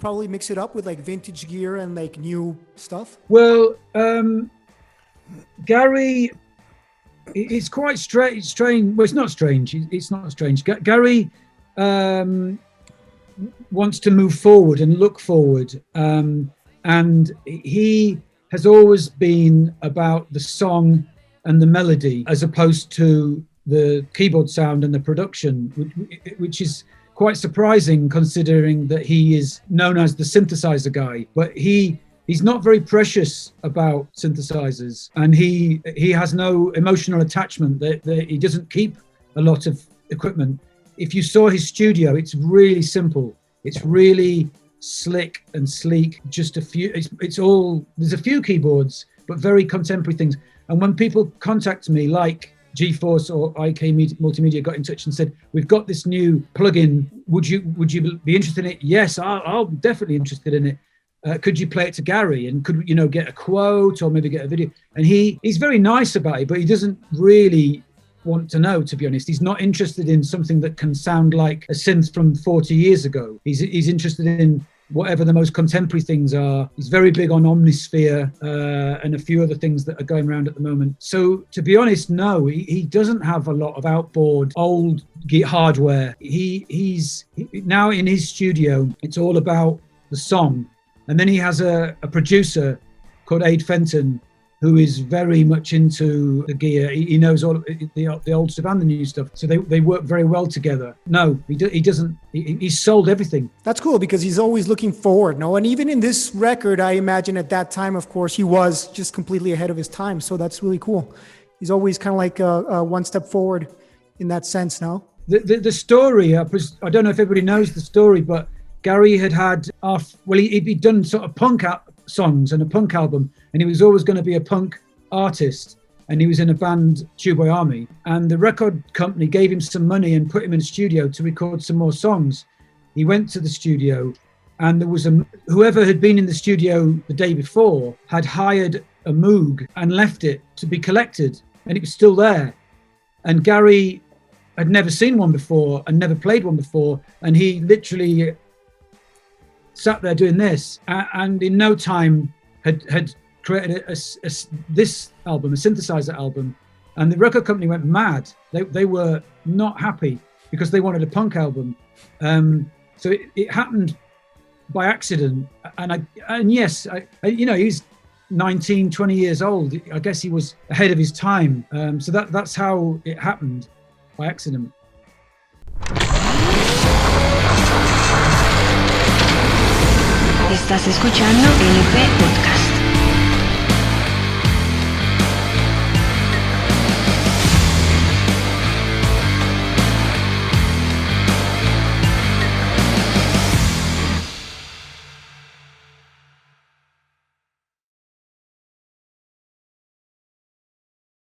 probably mix it up with like vintage gear and like new stuff? Well, Gary, it's quite strange. Well, it's not strange. It's not strange. Gary wants to move forward and look forward. And he has always been about the song and the melody as opposed to the keyboard sound and the production, which is quite surprising considering that he is known as the synthesizer guy. But he's not very precious about synthesizers, and he has no emotional attachment. That he doesn't keep a lot of equipment. If you saw his studio, it's really simple. It's really slick and sleek. Just a few. There's a few keyboards, but very contemporary things. And when people contact me, like GeForce or IK Multimedia got in touch and said, "We've got this new plugin. Would you be interested in it?" Yes, I'll be definitely interested in it. Could you play it to Gary, and could get a quote or maybe get a video? And he's very nice about it, but he doesn't really want to know, to be honest. He's not interested in something that can sound like a synth from 40 years ago. He's interested in whatever the most contemporary things are. He's very big on Omnisphere and a few other things that are going around at the moment. So to be honest, no, he doesn't have a lot of outboard old hardware. He's now in his studio, it's all about the song. And then he has a producer called Aid Fenton, who is very much into the gear. He knows all of the old stuff and the new stuff. So they work very well together. No, he doesn't. He's sold everything. That's cool because he's always looking forward, no? And even in this record, I imagine at that time, of course, he was just completely ahead of his time. So that's really cool. He's always kind of like one step forward in that sense, no? The story, I don't know if everybody knows the story, but Gary he'd done sort of punk songs and a punk album, and he was always going to be a punk artist, and he was in a band, Tubeway Army, and the record company gave him some money and put him in a studio to record some more songs. He went to the studio, and there was whoever had been in the studio the day before had hired a Moog and left it to be collected, and it was still there. And Gary had never seen one before and never played one before, and he literally sat there doing this, and in no time had created this album, a synthesizer album, and the record company went mad. They were not happy because they wanted a punk album. So it happened by accident, and yes, he's 19, 20 years old. I guess he was ahead of his time. So that's how it happened, by accident. Estás escuchando Elepé Podcast.